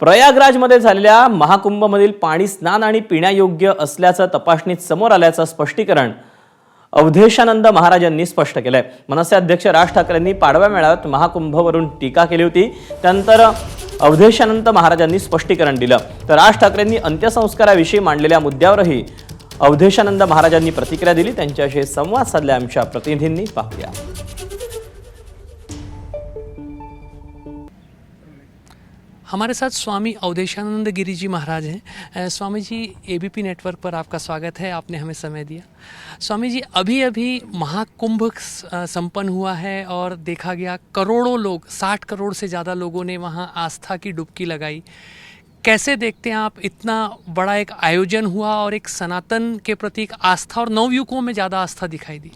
प्रयागराजमध्ये झालेल्या महाकुंभमधील पाणी स्नान आणि पिण्यायोग्य असल्याचं तपासणीत समोर आल्याचं स्पष्टीकरण अवधेशानंद महाराजांनी स्पष्ट केलंय। मनसे अध्यक्ष राज ठाकरेंनी पाडवा मेळाव्यात महाकुंभवरून टीका केली होती। त्यानंतर अवधेशानंद महाराजांनी स्पष्टीकरण दिलं। तर राज ठाकरेंनी अंत्यसंस्काराविषयी मांडलेल्या मुद्द्यावरही अवधेशानंद महाराजांनी प्रतिक्रिया दिली। त्यांच्याशी संवाद साधला आमच्या प्रतिनिधींनी, पाहूया। हमारे साथ स्वामी अवधेशानंद गिरी जी महाराज हैं। स्वामी जी, एबीपी नेटवर्क पर आपका स्वागत है, आपने हमें समय दिया। स्वामी जी, अभी अभी महाकुंभ संपन्न हुआ है और देखा गया करोड़ों लोग, 60 करोड़ से ज़्यादा लोगों ने वहाँ आस्था की डुबकी लगाई। कैसे देखते हैं आप, इतना बड़ा एक आयोजन हुआ और एक सनातन के प्रति एक आस्था और नवयुवकों में ज़्यादा आस्था दिखाई दी?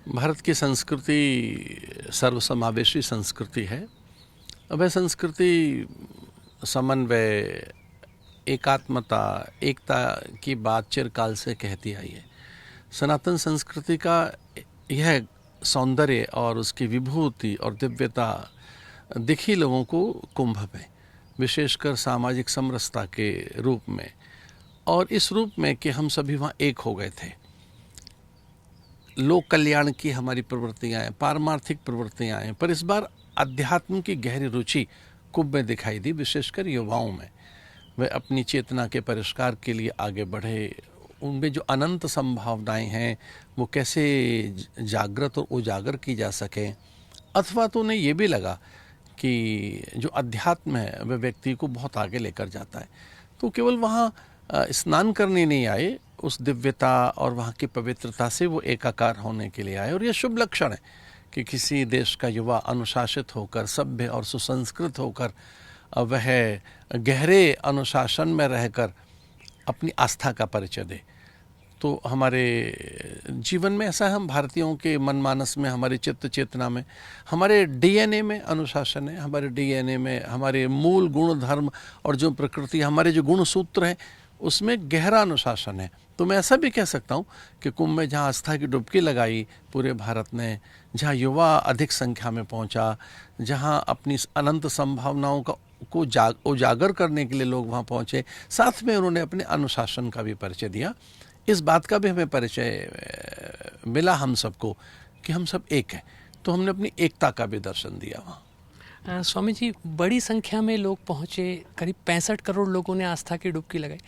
भारत की संस्कृति सर्वसमावेशी संस्कृति है। वह संस्कृति समन्वय, एकात्मता, एकता की बात चिरकाल से कहती आई है। सनातन संस्कृति का यह सौंदर्य और उसकी विभूति और दिव्यता दिखी लोगों को कुंभ में, विशेषकर सामाजिक समरसता के रूप में, और इस रूप में कि हम सभी वहाँ एक हो गए थे। लोक कल्याण की हमारी प्रवृत्तियाँ हैं, पारमार्थिक प्रवृत्तियाँ हैं, पर इस बार अध्यात्म की गहरी रुचि कुंभ में दिखाई दी, विशेषकर युवाओं में। वे अपनी चेतना के परिष्कार के लिए आगे बढ़े। उनमें जो अनंत संभावनाएं हैं वो कैसे जागृत और उजागर की जा सकें, अथवा तो उन्हें ये भी लगा कि जो अध्यात्म है वह व्यक्ति को बहुत आगे लेकर जाता है। तो केवल वहाँ स्नान करने नहीं आए, उस दिव्यता और वहाँ की पवित्रता से वो एकाकार होने के लिए आए। और यह शुभ लक्षण है कि किसी देश का युवा अनुशासित होकर, सभ्य और सुसंस्कृत होकर, वह गहरे अनुशासन में रहकर अपनी आस्था का परिचय दे। तो हमारे जीवन में ऐसा है, हम भारतीयों के मनमानस में, हमारी चित्त चेतना में, हमारे डीएनए में अनुशासन है। हमारे डीएनए में हमारे मूल गुण धर्म और जो प्रकृति, हमारे जो गुण सूत्र हैं, उसमें गहरा अनुशासन है। तो मैं ऐसा भी कह सकता हूँ कि कुंभ में जहाँ आस्था की डुबकी लगाई पूरे भारत ने, जहाँ युवा अधिक संख्या में पहुँचा, जहाँ अपनी अनंत संभावनाओं को उजागर करने के लिए लोग वहाँ पहुँचे, साथ में उन्होंने अपने अनुशासन का भी परिचय दिया। इस बात का भी हमें परिचय मिला हम सबको कि हम सब एक हैं। तो हमने अपनी एकता का भी दर्शन दिया वहाँ। स्वामी जी, बड़ी संख्या में लोग पहुँचे, करीब 65 करोड़ लोगों ने आस्था की डुबकी लगाई।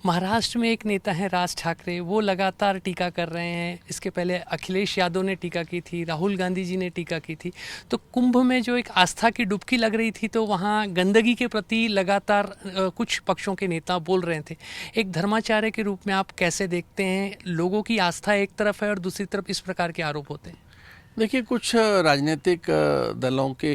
महाराष्ट्र में एक नेता हैं राज ठाकरे, वो लगातार टीका कर रहे हैं। इसके पहले अखिलेश यादव ने टीका की थी, राहुल गांधी जी ने टीका की थी। तो कुंभ में जो एक आस्था की डुबकी लग रही थी, तो वहाँ गंदगी के प्रति लगातार कुछ पक्षों के नेता बोल रहे थे। एक धर्माचार्य के रूप में आप कैसे देखते हैं, लोगों की आस्था एक तरफ है और दूसरी तरफ इस प्रकार के आरोप होते हैं? देखिए, कुछ राजनीतिक दलों के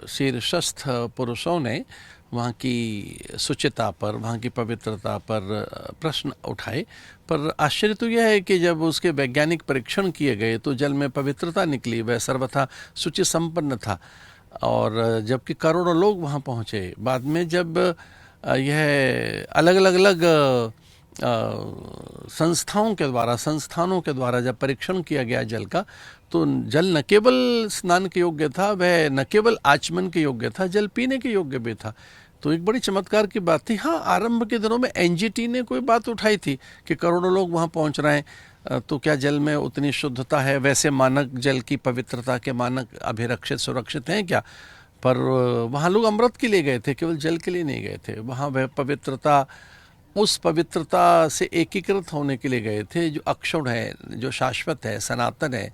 शीर्षस्थ पुरुषों ने वहाँ की शुचिता पर, वहाँ की पवित्रता पर प्रश्न उठाए। पर आश्चर्य तो यह है कि जब उसके वैज्ञानिक परीक्षण किए गए तो जल में पवित्रता निकली, वह सर्वथा शुचि संपन्न था। और जबकि करोड़ों लोग वहाँ पहुँचे, बाद में जब यह अलग अलग संस्थानों के द्वारा जब परीक्षण किया गया जल का, तो जल न केवल स्नान के योग्य था, वह न केवल आचमन के योग्य था, जल पीने के योग्य भी था। तो एक बड़ी चमत्कार की बात थी। हाँ, आरंभ के दिनों में एनजीटी ने कोई बात उठाई थी कि करोड़ों लोग वहाँ पहुँच रहे हैं, तो क्या जल में उतनी शुद्धता है, वैसे मानक जल की पवित्रता के मानक अभिरक्षित सुरक्षित हैं क्या? पर वहाँ लोग अमृत के लिए गए थे, केवल जल के लिए नहीं गए थे। वहाँ वह पवित्रता, उस पवित्रता से एकीकृत होने के लिए गए थे जो अक्षुण्ण है, जो शाश्वत है, सनातन है,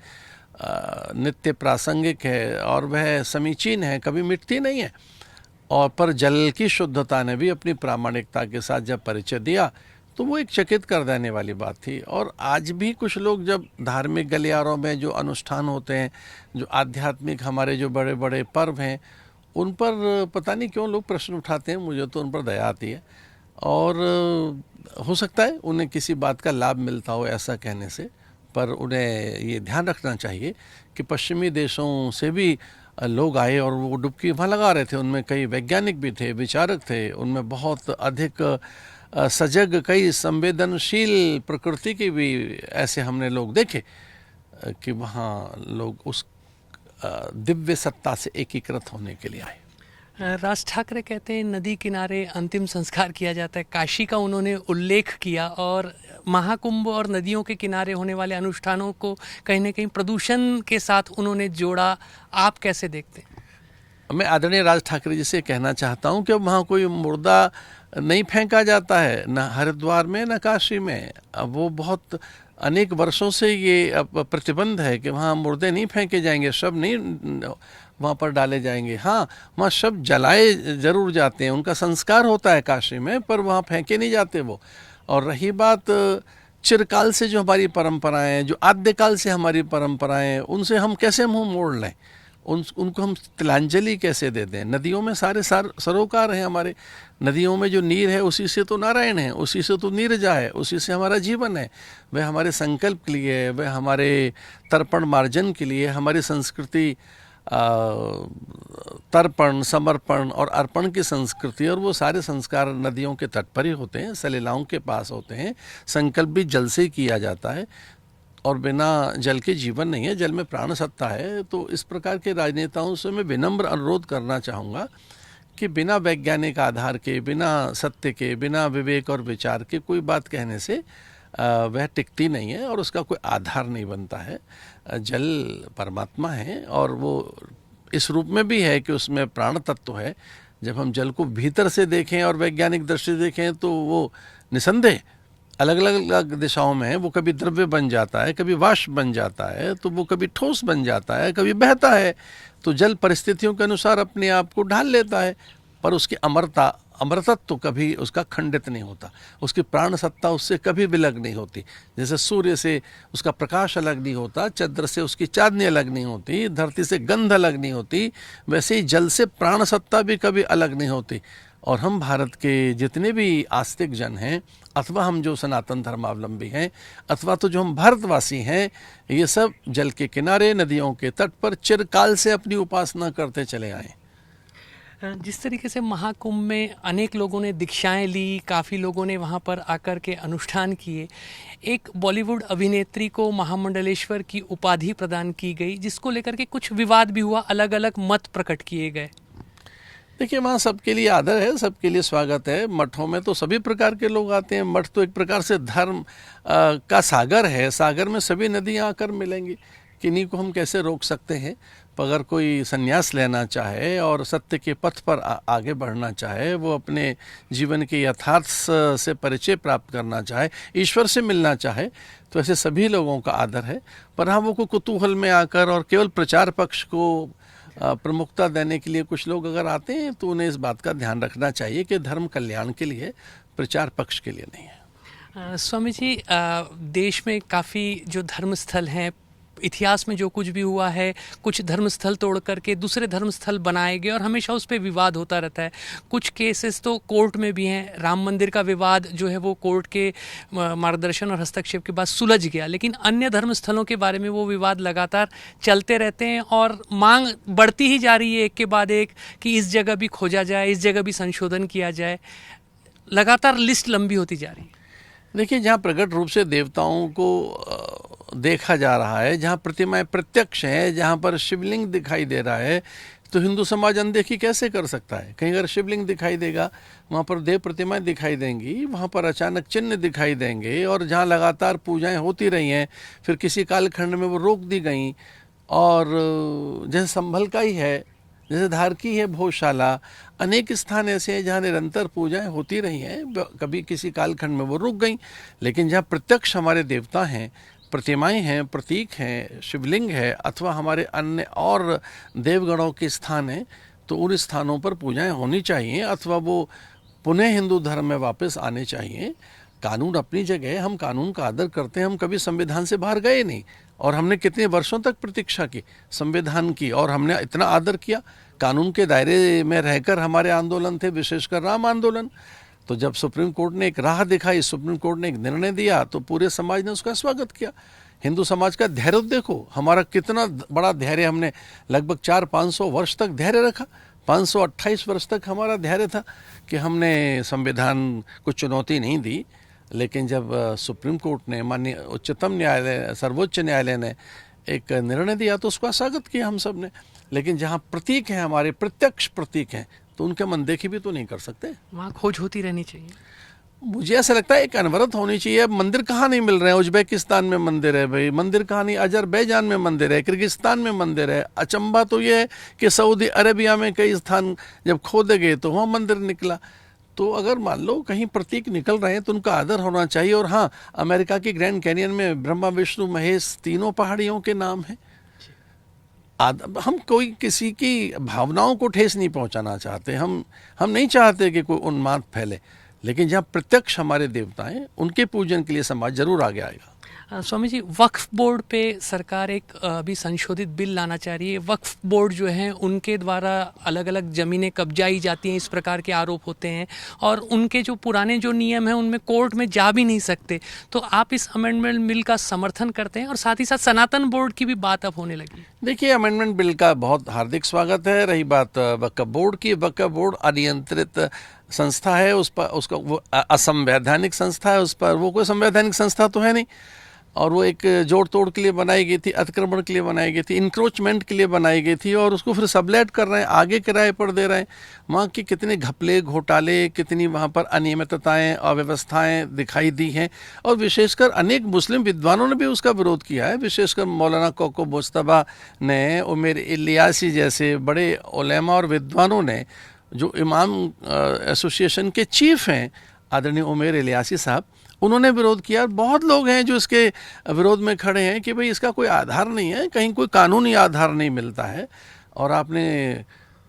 नित्य प्रासंगिक है, और वह समीचीन है, कभी मिटती नहीं है। और पर जल की शुद्धता ने भी अपनी प्रामाणिकता के साथ जब परिचय दिया, तो वो एक चकित कर देने वाली बात थी। और आज भी कुछ लोग जब धार्मिक गलियारों में जो अनुष्ठान होते हैं, जो आध्यात्मिक हमारे जो बड़े बड़े पर्व हैं, उन पर पता नहीं क्यों लोग प्रश्न उठाते हैं। मुझे तो उन पर दया आती है। और हो सकता है उन्हें किसी बात का लाभ मिलता हो ऐसा कहने से, पर उन्हें ये ध्यान रखना चाहिए कि पश्चिमी देशों से भी लोग आए और वो डुबकी वहाँ लगा रहे थे। उनमें कई वैज्ञानिक भी थे, विचारक थे, उनमें बहुत अधिक सजग, कई संवेदनशील प्रकृति के भी ऐसे हमने लोग देखे कि वहाँ लोग उस दिव्य सत्ता से एकीकृत होने के लिए आए। राज ठाकरे कहते हैं नदी किनारे अंतिम संस्कार किया जाता है। काशी का उन्होंने उल्लेख किया और महाकुंभ और नदियों के किनारे होने वाले अनुष्ठानों को कहीं ना कहीं प्रदूषण के साथ उन्होंने जोड़ा। आप कैसे देखते हैं? मैं आदरणीय राज ठाकरे जी से कहना चाहता हूं कि वहाँ कोई मुर्दा नहीं फेंका जाता है, न हरिद्वार में न काशी में। अब वो बहुत अनेक वर्षों से ये प्रतिबंध है कि वहाँ मुर्दे नहीं फेंके जाएंगे, शव नहीं वहाँ पर डाले जाएंगे। हाँ, वहाँ शव जलाए जरूर जाते हैं, उनका संस्कार होता है काशी में, पर वहाँ फेंके नहीं जाते वो। और रही बात चिरकाल से जो हमारी परंपराएं हैं, जो आद्यकाल से हमारी परंपराएं हैं, उनसे हम कैसे मुंह मोड़ लें? उनको हम तिलांजलि कैसे दे दें? नदियों में सारे सरोकार हैं हमारे। नदियों में जो नीर है उसी से तो नारायण है, उसी से तो नीरजा है, उसी से हमारा जीवन है। वह हमारे संकल्प के लिए, वह हमारे तर्पण मार्जन के लिए, हमारी संस्कृति तर्पण, समर्पण और अर्पण की संस्कृति, और वो सारे संस्कार नदियों के तट पर ही होते हैं, सलिलाओं के पास होते हैं। संकल्प भी जल से ही किया जाता है और बिना जल के जीवन नहीं है, जल में प्राण सत्ता है। तो इस प्रकार के राजनेताओं से मैं विनम्र अनुरोध करना चाहूँगा कि बिना वैज्ञानिक आधार के, बिना सत्य के, बिना विवेक और विचार के कोई बात कहने से वह टिकती नहीं है और उसका कोई आधार नहीं बनता है। जल परमात्मा है और वो इस रूप में भी है कि उसमें प्राण तत्व है। जब हम जल को भीतर से देखें और वैज्ञानिक दृष्टि से देखें तो वो निसंदेह अलग अलग दिशाओं में है। वो कभी द्रव्य बन जाता है, कभी वाष्प बन जाता है, तो वो कभी ठोस बन जाता है, कभी बहता है। तो जल परिस्थितियों के अनुसार अपने आप को ढाल लेता है, पर उसकी अमरतत्व तो कभी उसका खंडित नहीं होता, उसकी प्राण सत्ता उससे कभी विलग नहीं होती। जैसे सूर्य से उसका प्रकाश अलग नहीं होता, चंद्र से उसकी चांदनी अलग नहीं होती, धरती से गंध अलग नहीं होती, वैसे ही जल से प्राण सत्ता भी कभी अलग नहीं होती। और हम भारत के जितने भी आस्तिक जन हैं, अथवा हम जो सनातन धर्मावलंबी हैं, अथवा तो जो हम भारतवासी हैं, ये सब जल के किनारे, नदियों के तट पर चिरकाल से अपनी उपासना करते चले आए। जिस तरीके से महाकुंभ में अनेक लोगों ने दीक्षाएं ली, काफ़ी लोगों ने वहां पर आकर के अनुष्ठान किए, एक बॉलीवुड अभिनेत्री को महामंडलेश्वर की उपाधि प्रदान की गई, जिसको लेकर के कुछ विवाद भी हुआ, अलग अलग मत प्रकट किए गए। देखिए, वहाँ सबके लिए आदर है, सबके लिए स्वागत है। मठों में तो सभी प्रकार के लोग आते हैं। मठ तो एक प्रकार से धर्म का सागर है, सागर में सभी नदियाँ आकर मिलेंगी। किन्हीं को हम कैसे रोक सकते हैं? अगर कोई संन्यास लेना चाहे और सत्य के पथ पर आगे बढ़ना चाहे, वो अपने जीवन के यथार्थ से परिचय प्राप्त करना चाहे, ईश्वर से मिलना चाहे, तो ऐसे सभी लोगों का आदर है। पर हाँ, वो कुतूहल में आकर और केवल प्रचार पक्ष को प्रमुखता देने के लिए कुछ लोग अगर आते हैं, तो उन्हें इस बात का ध्यान रखना चाहिए कि धर्म कल्याण के लिए, प्रचार पक्ष के लिए नहीं है। स्वामी जी, देश में काफ़ी जो धर्मस्थल हैं, इतिहास में जो कुछ भी हुआ है, कुछ धर्मस्थल तोड़ करके दूसरे धर्मस्थल बनाए गए और हमेशा उस पर विवाद होता रहता है। कुछ केसेस तो कोर्ट में भी हैं। राम मंदिर का विवाद जो है वो कोर्ट के मार्गदर्शन और हस्तक्षेप के बाद सुलझ गया, लेकिन अन्य धर्मस्थलों के बारे में वो विवाद लगातार चलते रहते हैं और मांग बढ़ती ही जा रही है एक के बाद एक कि इस जगह भी खोजा जाए, इस जगह भी संशोधन किया जाए। लगातार लिस्ट लंबी होती जा रही है। देखिए, जहाँ प्रकट रूप से देवताओं को देखा जा रहा है, जहाँ प्रतिमाएं प्रत्यक्ष हैं, जहाँ पर शिवलिंग दिखाई दे रहा है, तो हिंदू समाज अनदेखी कैसे कर सकता है? कहीं अगर शिवलिंग दिखाई देगा, वहाँ पर देव प्रतिमाएं दिखाई देंगी, वहाँ पर अचानक चिन्ह दिखाई देंगे, और जहाँ लगातार पूजाएं होती रही हैं, फिर किसी कालखंड में वो रोक दी गई। और जैसे संभल का ही है, जैसे धार की है भोजशाला, अनेक स्थान ऐसे हैं जहाँ निरंतर पूजाएं होती रही हैं, कभी किसी कालखंड में वो रुक गई। लेकिन जहाँ प्रत्यक्ष हमारे देवता हैं, प्रतिमाएं हैं, प्रतीक हैं, शिवलिंग है, अथवा हमारे अन्य और देवगणों के स्थान हैं, तो उन स्थानों पर पूजाएं होनी चाहिए, अथवा वो पुनः हिंदू धर्म में वापस आने चाहिए। कानून अपनी जगह है, हम कानून का आदर करते हैं, हम कभी संविधान से बाहर गए नहीं, और हमने कितने वर्षों तक प्रतीक्षा की संविधान की, और हमने इतना आदर किया। कानून के दायरे में रहकर हमारे आंदोलन थे, विशेषकर राम आंदोलन। तो जब सुप्रीम कोर्ट ने एक राह दिखाई, सुप्रीम कोर्ट ने एक निर्णय दिया, तो पूरे समाज ने उसका स्वागत किया। हिंदू समाज का धैर्य देखो, हमारा कितना बड़ा धैर्य, हमने लगभग 400-500 वर्ष तक धैर्य रखा। 528 वर्ष तक हमारा धैर्य था कि हमने संविधान को चुनौती नहीं दी। लेकिन जब सुप्रीम कोर्ट ने, माननीय उच्चतम न्यायालय, सर्वोच्च न्यायालय ने एक निर्णय दिया, तो उसका स्वागत किया हम सब ने। लेकिन जहाँ प्रतीक हैं, हमारे प्रत्यक्ष प्रतीक हैं, तो उनके मनदेखी भी तो नहीं कर सकते। वहाँ खोज होती रहनी चाहिए। मुझे ऐसा लगता है एक अनवरत होनी चाहिए। अब मंदिर कहाँ नहीं मिल रहे हैं? उज्बेकिस्तान में मंदिर है भाई, मंदिर कहाँ नहीं, अजरबैजान में मंदिर है, किर्गिस्तान में मंदिर है। अचंबा तो ये है कि सऊदी अरेबिया में कई स्थान जब खोदे गए तो वहाँ मंदिर निकला। तो अगर मान लो कहीं प्रतीक निकल रहे हैं तो उनका आदर होना चाहिए। और हाँ, अमेरिका की ग्रैंड कैनियन में ब्रह्मा विष्णु महेश तीनों पहाड़ियों के नाम हैं। हम कोई किसी की भावनाओं को ठेस नहीं पहुंचाना चाहते, हम नहीं चाहते कि कोई उन्माद फैले, लेकिन जहाँ प्रत्यक्ष हमारे देवता हैं उनके पूजन के लिए समाज जरूर आगे आएगा। स्वामी जी, वक्फ बोर्ड पे सरकार एक अभी संशोधित बिल लाना चाह रही है। वक्फ बोर्ड जो है उनके द्वारा अलग अलग ज़मीनें कब्जाई जाती हैं, इस प्रकार के आरोप होते हैं, और उनके जो पुराने जो नियम हैं उनमें कोर्ट में जा भी नहीं सकते। तो आप इस अमेंडमेंट बिल का समर्थन करते हैं? और साथ ही साथ सनातन बोर्ड की भी बात अब होने लगी। देखिए, अमेंडमेंट बिल का बहुत हार्दिक स्वागत है। रही बात वक्फ बोर्ड की, वक्फ बोर्ड अनियंत्रित संस्था है, उस पर उसका वो असंवैधानिक संस्था है, उस पर वो कोई संवैधानिक संस्था तो है नहीं। और वो एक जोड़ तोड़ के लिए बनाई गई थी, अतिक्रमण के लिए बनाई गई थी, इंक्रोचमेंट के लिए बनाई गई थी, और उसको फिर सबलेट कर रहे हैं, आगे किराए पर दे रहे हैं। वहाँ की कितने घपले घोटाले, कितनी वहाँ पर अनियमितताएं अव्यवस्थाएं दिखाई दी हैं। और विशेषकर अनेक मुस्लिम विद्वानों ने भी उसका विरोध किया है। विशेषकर मौलाना कोको मुस्तफा ने, उमर इलियासी जैसे बड़े उलेमा और विद्वानों ने, जो इमाम एसोसिएशन के चीफ हैं आदरणीय उमर इलियासी साहब, उन्होंने विरोध किया। बहुत लोग हैं जो इसके विरोध में खड़े हैं कि भाई इसका कोई आधार नहीं है, कहीं कोई कानूनी आधार नहीं मिलता है। और आपने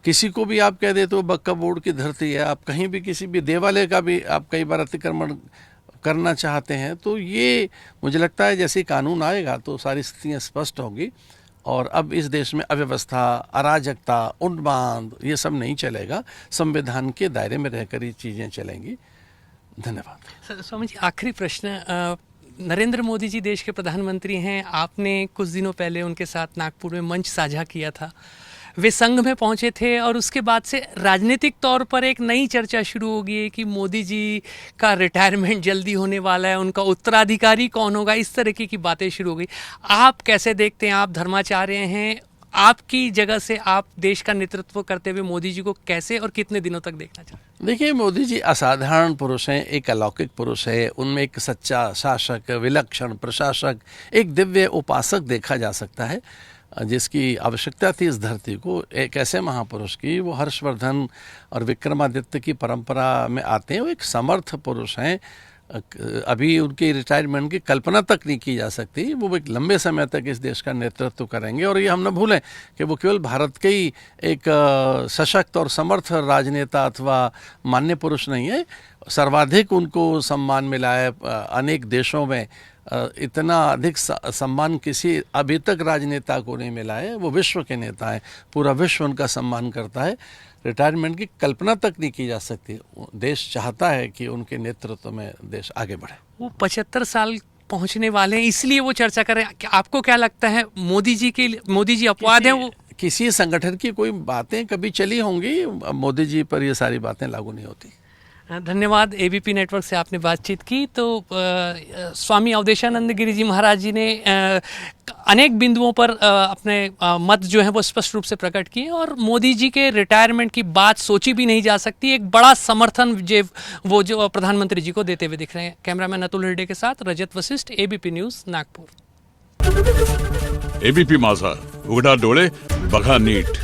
किसी को भी आप कह देते हो वक्फ बोर्ड की धरती है, आप कहीं भी किसी भी देवालय का भी आप कई बार अतिक्रमण करना चाहते हैं। तो ये मुझे लगता है जैसे कानून आएगा तो सारी स्थितियाँ स्पष्ट होगी, और अब इस देश में अव्यवस्था, अराजकता, उन्माद ये सब नहीं चलेगा। संविधान के दायरे में रहकर ये चीज़ें चलेंगी। धन्यवाद। स्वामी जी, आखिरी प्रश्न। नरेंद्र मोदी जी देश के प्रधानमंत्री हैं। आपने कुछ दिनों पहले उनके साथ नागपुर में मंच साझा किया था। वे संघ में पहुंचे थे, और उसके बाद से राजनीतिक तौर पर एक नई चर्चा शुरू हो गई है कि मोदी जी का रिटायरमेंट जल्दी होने वाला है, उनका उत्तराधिकारी कौन होगा, इस तरीके की बातें शुरू हो गई। आप कैसे देखते हैं? आप धर्माचार्य हैं, आपकी जगह से आप देश का नेतृत्व करते हुए मोदी जी को कैसे और कितने दिनों तक देखना चाहते हैं? देखिए, मोदी जी असाधारण पुरुष हैं, एक अलौकिक पुरुष है। उनमें एक सच्चा शासक, विलक्षण प्रशासक, एक दिव्य उपासक देखा जा सकता है, जिसकी आवश्यकता थी इस धरती को। एक ऐसे महापुरुष की, वो हर्षवर्धन और विक्रमादित्य की परंपरा में आते हैं। वो एक समर्थ पुरुष हैं। अभी उनके रिटायरमेंट की कल्पना तक नहीं की जा सकती। वो एक लंबे समय तक इस देश का नेतृत्व करेंगे। और ये हम न भूलें कि वो केवल भारत के ही एक सशक्त और समर्थ राजनेता अथवा मान्य पुरुष नहीं है, सर्वाधिक उनको सम्मान मिला है अनेक देशों में। इतना अधिक सम्मान किसी अभी तक राजनेता को नहीं मिला है। वो विश्व के नेता हैं, पूरा विश्व उनका सम्मान करता है। रिटायरमेंट की कल्पना तक नहीं की जा सकती। देश चाहता है कि उनके नेतृत्व में देश आगे बढ़े। वो 75 साल पहुंचने वाले हैं, इसलिए वो चर्चा कर रहे हैं। आपको क्या लगता है, मोदी जी अपवाद हैं? वो किसी संगठन की कोई बातें कभी चली होंगी, मोदी जी पर ये सारी बातें लागू नहीं होती। धन्यवाद। एबीपी नेटवर्क से आपने बातचीत की। तो स्वामी अवधेशानंद गिरी जी महाराज जी ने अनेक बिंदुओं पर अपने मत जो है वो स्पष्ट रूप से प्रकट किए, और मोदी जी के रिटायरमेंट की बात सोची भी नहीं जा सकती। एक बड़ा समर्थन वो जो प्रधानमंत्री जी को देते हुए दिख रहे हैं। कैमरामैन अतुल हिरडे के साथ Rajat Vashishtha, ABP news, Nagpur. ABP Majha, उघडा डोळे बघा नीट।